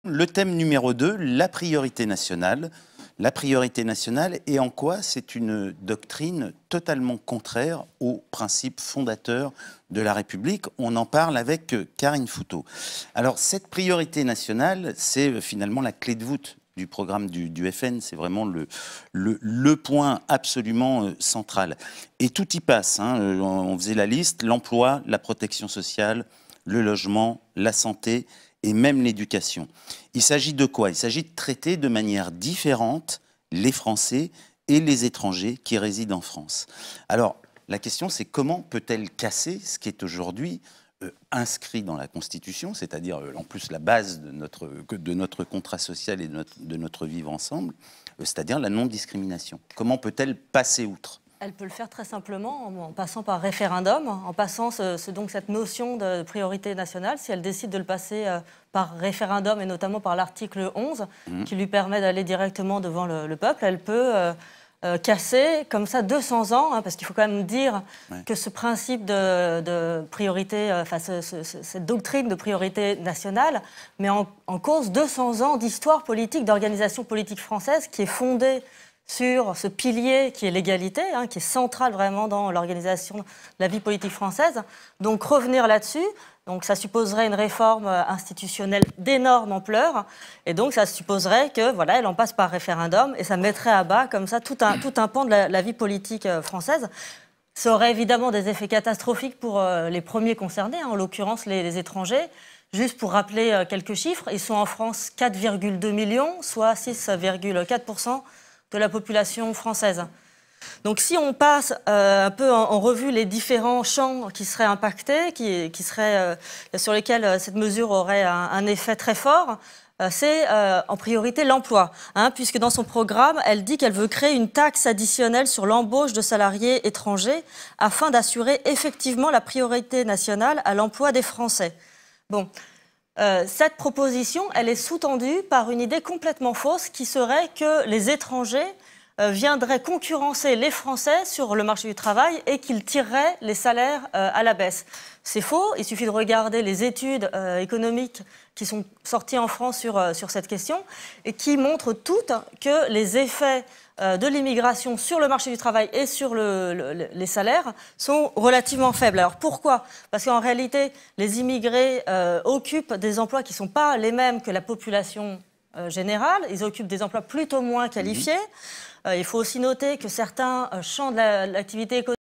Le thème numéro 2, la priorité nationale. La priorité nationale et en quoi c'est une doctrine totalement contraire aux principes fondateurs de la République. On en parle avec Karine Fouteau. Alors cette priorité nationale, c'est finalement la clé de voûte du programme du FN. C'est vraiment le point absolument central. Et tout y passe. Hein. On faisait la liste, l'emploi, la protection sociale, le logement, la santé et même l'éducation. Il s'agit de quoi? Il s'agit de traiter de manière différente les Français et les étrangers qui résident en France. Alors, la question, c'est comment peut-elle casser ce qui est aujourd'hui inscrit dans la Constitution, c'est-à-dire en plus la base de notre contrat social et de notre vivre ensemble, c'est-à-dire la non-discrimination. Comment peut-elle passer outre? Elle peut le faire très simplement en passant par référendum, en passant donc cette notion de priorité nationale. Si elle décide de le passer par référendum, et notamment par l'article 11, qui lui permet d'aller directement devant le peuple, elle peut casser comme ça 200 ans, hein, parce qu'il faut quand même dire que ce principe de priorité, enfin cette doctrine de priorité nationale, met en cause 200 ans d'histoire politique, d'organisation politique française qui est fondée sur ce pilier qui est l'égalité, hein, qui est central vraiment dans l'organisation de la vie politique française. Donc revenir là-dessus, donc ça supposerait une réforme institutionnelle d'énorme ampleur, et donc ça supposerait que voilà, elle en passe par référendum, et ça mettrait à bas comme ça tout un pan de la vie politique française. Ça aurait évidemment des effets catastrophiques pour les premiers concernés, hein, en l'occurrence les étrangers. Juste pour rappeler quelques chiffres, ils sont en France 4,2 millions, soit 6,4% de la population française. Donc si on passe un peu en revue les différents champs qui seraient impactés, sur lesquels cette mesure aurait un effet très fort, c'est en priorité l'emploi, hein, puisque dans son programme, elle dit qu'elle veut créer une taxe additionnelle sur l'embauche de salariés étrangers afin d'assurer effectivement la priorité nationale à l'emploi des Français. Bon. Cette proposition, elle est sous-tendue par une idée complètement fausse qui serait que les étrangers viendraient concurrencer les Français sur le marché du travail et qu'ils tireraient les salaires à la baisse. C'est faux, il suffit de regarder les études économiques qui sont sorties en France sur cette question et qui montrent toutes que les effets de l'immigration sur le marché du travail et sur les salaires sont relativement faibles. Alors pourquoi? Parce qu'en réalité, les immigrés occupent des emplois qui ne sont pas les mêmes que la population générale. Ils occupent des emplois plutôt moins qualifiés. Il faut aussi noter que certains champs de l'activité économique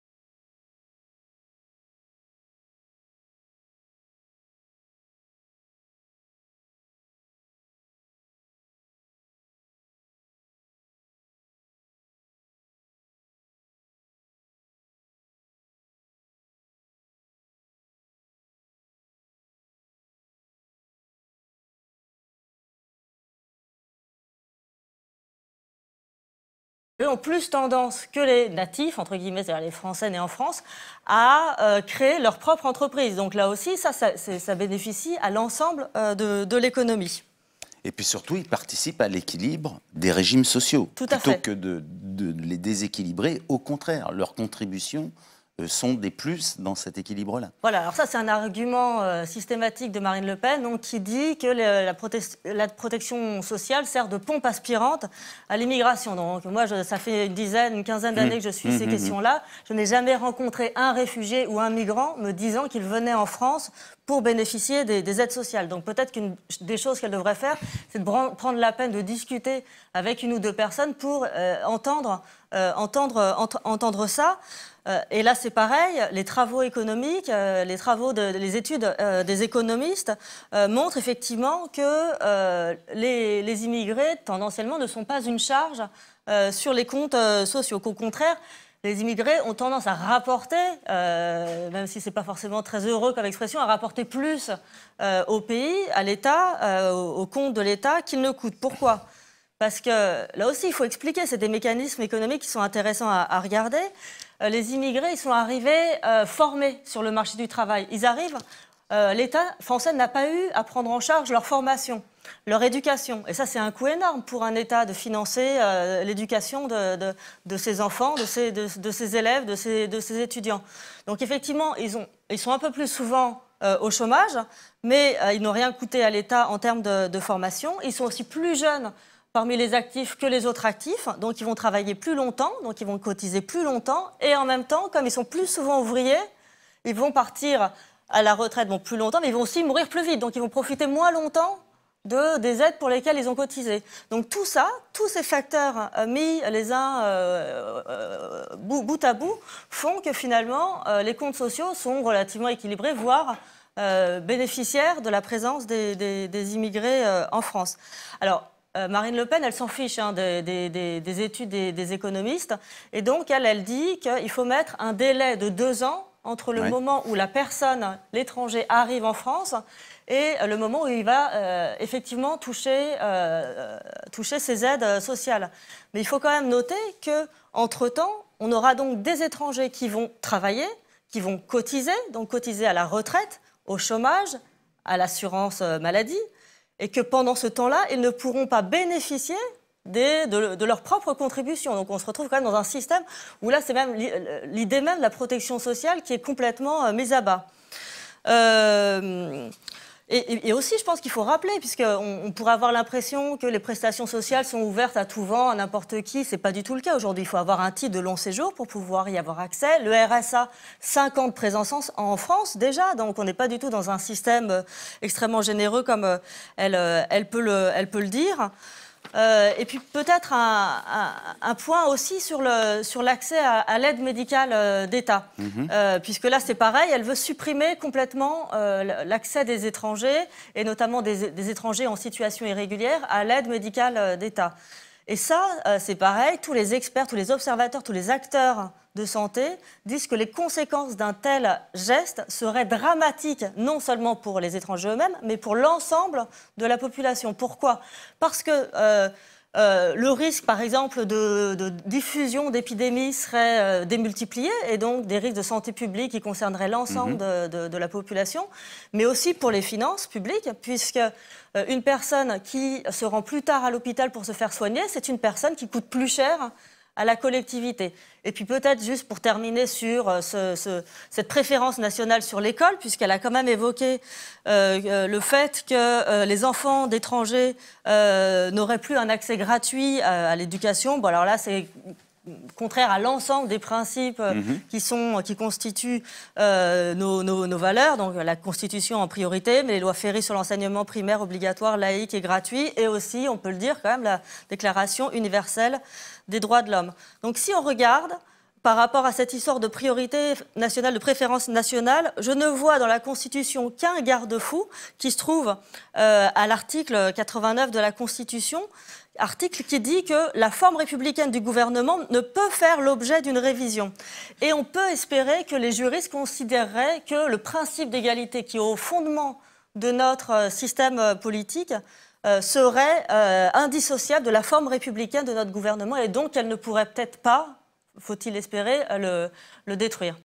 ont plus tendance que les natifs, entre guillemets, c'est-à-dire les Français nés en France, à créer leur propre entreprise. Donc là aussi, ça bénéficie à l'ensemble de l'économie. Et puis surtout, ils participent à l'équilibre des régimes sociaux. Tout à fait. Plutôt que de les déséquilibrer, au contraire, leurs contributions sont des plus dans cet équilibre-là. Voilà, alors ça c'est un argument systématique de Marine Le Pen, donc, qui dit que la protection sociale sert de pompe aspirante à l'immigration. Donc moi, ça fait une quinzaine d'années que je suis ces questions-là. Je n'ai jamais rencontré un réfugié ou un migrant me disant qu'il venait en France pour bénéficier des aides sociales. Donc peut-être qu'une des choses qu'elle devrait faire, c'est de prendre la peine de discuter avec une ou deux personnes pour entendre ça. Et là, c'est pareil, les travaux économiques, les études des économistes montrent effectivement que les immigrés, tendanciellement, ne sont pas une charge sur les comptes sociaux. Qu'au contraire, les immigrés ont tendance à rapporter, même si ce n'est pas forcément très heureux comme expression, à rapporter plus au pays, à l'État, au compte de l'État qu'ils ne coûtent. Pourquoi ? Parce que là aussi, il faut expliquer, c'est des mécanismes économiques qui sont intéressants à regarder. Les immigrés, ils sont arrivés formés sur le marché du travail. Ils arrivent, l'État français n'a pas eu à prendre en charge leur formation, leur éducation. Et ça, c'est un coût énorme pour un État de financer l'éducation de ses enfants, de ses élèves, de ses étudiants. Donc effectivement, ils sont un peu plus souvent au chômage, mais ils n'ont rien coûté à l'État en termes de formation. Ils sont aussi plus jeunes parmi les actifs que les autres actifs, donc ils vont travailler plus longtemps, donc ils vont cotiser plus longtemps, et en même temps, comme ils sont plus souvent ouvriers, ils vont partir à la retraite plus longtemps, mais ils vont aussi mourir plus vite, donc ils vont profiter moins longtemps des aides pour lesquelles ils ont cotisé. Donc tout ça, tous ces facteurs mis les uns bout à bout, font que finalement les comptes sociaux sont relativement équilibrés, voire bénéficiaires de la présence des immigrés en France. Alors, Marine Le Pen, elle s'en fiche des études des économistes, et donc elle dit qu'il faut mettre un délai de 2 ans entre le moment où la personne, l'étranger, arrive en France et le moment où il va effectivement toucher ses aides sociales. Mais il faut quand même noter qu'entre-temps, on aura donc des étrangers qui vont travailler, qui vont cotiser, donc cotiser à la retraite, au chômage, à l'assurance maladie, et que pendant ce temps-là, ils ne pourront pas bénéficier de leur propre contribution. Donc on se retrouve quand même dans un système où là, c'est même l'idée même de la protection sociale qui est complètement mise à bas. Et aussi, je pense qu'il faut rappeler, puisqu'on pourrait avoir l'impression que les prestations sociales sont ouvertes à tout vent, à n'importe qui. Ce n'est pas du tout le cas aujourd'hui. Il faut avoir un titre de long séjour pour pouvoir y avoir accès. Le RSA, 5 ans de présence en France déjà, donc on n'est pas du tout dans un système extrêmement généreux comme elle peut le dire. Et puis peut-être un point aussi sur l'accès à l'aide médicale d'État. Puisque là, c'est pareil, elle veut supprimer complètement l'accès des étrangers, et notamment des étrangers en situation irrégulière, à l'aide médicale d'État. Et ça, c'est pareil, tous les experts, tous les observateurs, tous les acteurs de santé disent que les conséquences d'un tel geste seraient dramatiques, non seulement pour les étrangers eux-mêmes, mais pour l'ensemble de la population. Pourquoi ? Parce que le risque, par exemple, de diffusion d'épidémies serait démultiplié, et donc des risques de santé publique qui concerneraient l'ensemble de la population, mais aussi pour les finances publiques, puisque une personne qui se rend plus tard à l'hôpital pour se faire soigner, c'est une personne qui coûte plus cher à la collectivité. Et puis peut-être juste pour terminer sur cette préférence nationale sur l'école, puisqu'elle a quand même évoqué le fait que les enfants d'étrangers n'auraient plus un accès gratuit à l'éducation. Bon, alors là, c'est contraire à l'ensemble des principes qui constituent nos valeurs, donc la Constitution en priorité, mais les lois Ferry sur l'enseignement primaire obligatoire, laïque et gratuit, et aussi, on peut le dire quand même, la Déclaration universelle des droits de l'homme. Donc si on regarde par rapport à cette histoire de priorité nationale, de préférence nationale, je ne vois dans la Constitution qu'un garde-fou qui se trouve à l'article 89 de la Constitution, article qui dit que la forme républicaine du gouvernement ne peut faire l'objet d'une révision. Et on peut espérer que les juristes considéreraient que le principe d'égalité qui est au fondement de notre système politique serait indissociable de la forme républicaine de notre gouvernement, et donc elle ne pourrait peut-être pas, faut-il espérer, le détruire.